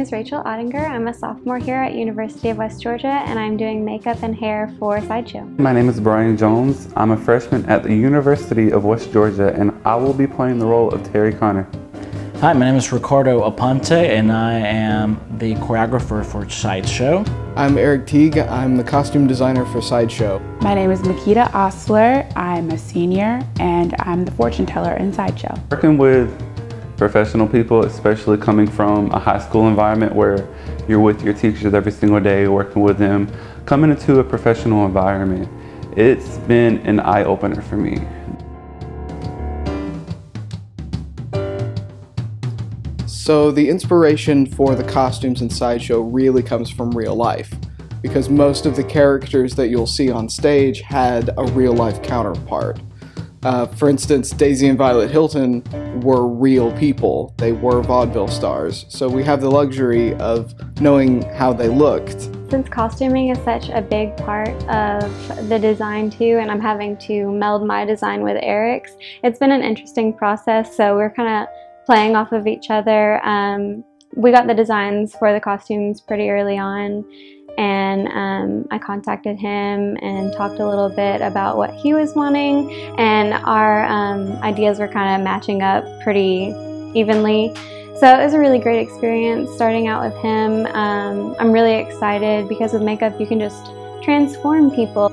is Rachel Ottinger. I'm a sophomore here at University of West Georgia, and I'm doing makeup and hair for Sideshow. My name is Brian Jones. I'm a freshman at the University of West Georgia, and I will be playing the role of Terry Connor. Hi, my name is Ricardo Aponte, and I am the choreographer for Sideshow. I'm Eric Teague. I'm the costume designer for Sideshow. My name is Makita Osler. I'm a senior, and I'm the fortune teller in Sideshow. Working with professional people, especially coming from a high school environment where you're with your teachers every single day, working with them, coming into a professional environment, it's been an eye-opener for me. So the inspiration for the costumes in Sideshow really comes from real life, because most of the characters that you'll see on stage had a real-life counterpart. For instance, Daisy and Violet Hilton were real people. They were vaudeville stars. So we have the luxury of knowing how they looked. Since costuming is such a big part of the design too, and I'm having to meld my design with Eric's, it's been an interesting process. So we're kind of playing off of each other. We got the designs for the costumes pretty early on, and I contacted him and talked a little bit about what he was wanting, and our ideas were kind of matching up pretty evenly. So it was a really great experience starting out with him. I'm really excited because with makeup you can just transform people.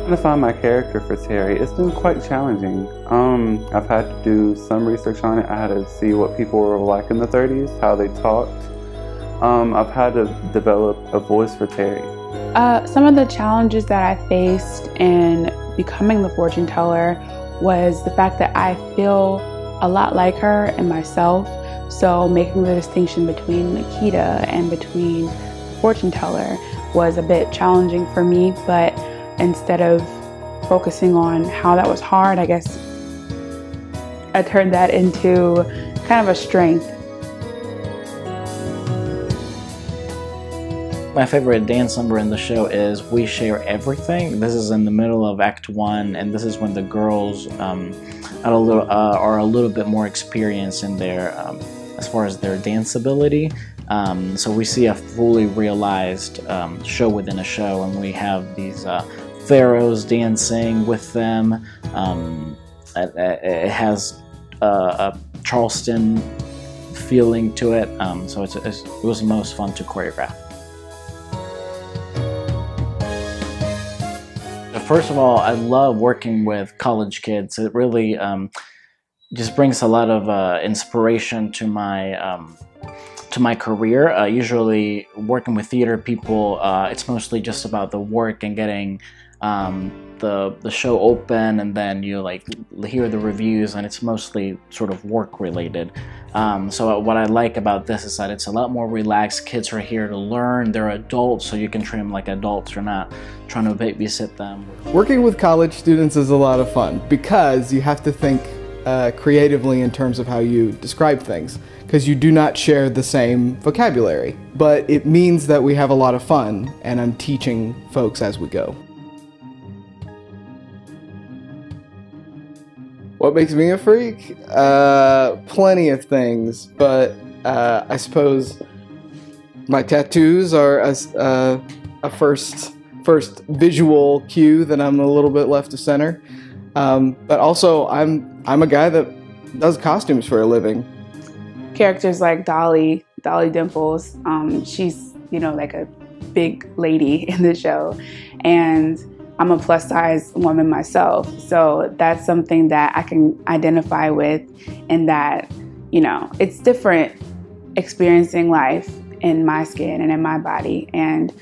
To find my character for Terry, it's been quite challenging. I've had to do some research on it. I had to see what people were like in the 30s, how they talked. I've had to develop a voice for Terry. Some of the challenges that I faced in becoming the fortune teller was the fact that I feel a lot like her and myself. So making the distinction between Makita and between fortune teller was a bit challenging for me, but instead of focusing on how that was hard, I guess I turned that into kind of a strength. My favorite dance number in the show is We Share Everything. This is in the middle of Act 1, and this is when the girls are a little bit more experienced in their, as far as their dance ability. So we see a fully realized show within a show, and we have these pharaohs dancing with them. It has a Charleston feeling to it, so it was the most fun to choreograph. First of all, I love working with college kids. It really just brings a lot of inspiration to my career. Usually working with theater people, it's mostly just about the work and getting the show open, and then you hear the reviews, and it's mostly sort of work related. So what I like about this is that it's a lot more relaxed. Kids are here to learn. They're adults, so you can treat them like adults. You're not trying to babysit them. Working with college students is a lot of fun because you have to think creatively in terms of how you describe things, because you do not share the same vocabulary. But it means that we have a lot of fun, and I'm teaching folks as we go. What makes me a freak? Plenty of things, but I suppose my tattoos are a first visual cue that I'm a little bit left of center. But also, I'm a guy that does costumes for a living. Characters like Dolly Dimples, she's, like a big lady in the show, and I'm a plus size woman myself, so that's something that I can identify with, and that, it's different experiencing life in my skin and in my body. And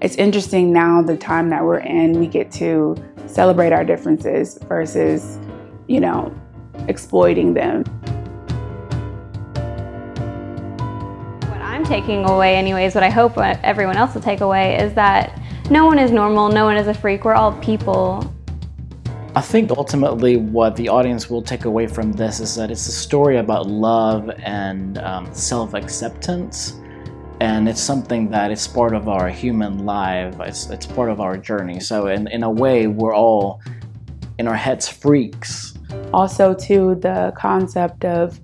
it's interesting now, the time that we're in, we get to celebrate our differences versus, exploiting them. What I'm taking away anyways, what I hope everyone else will take away, is that no one is normal, no one is a freak, we're all people. I think ultimately what the audience will take away from this is that it's a story about love and self-acceptance, and it's something that is part of our human life, it's part of our journey. So in a way, we're all, in our heads, freaks. Also, too, the concept of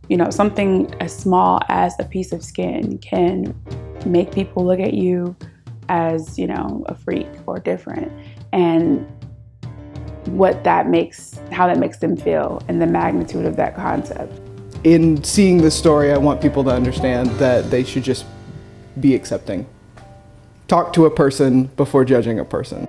You know, something as small as a piece of skin can make people look at you as, you know, a freak or different, and how that makes them feel, and the magnitude of that concept. In seeing this story, I want people to understand that they should just be accepting. Talk to a person before judging a person.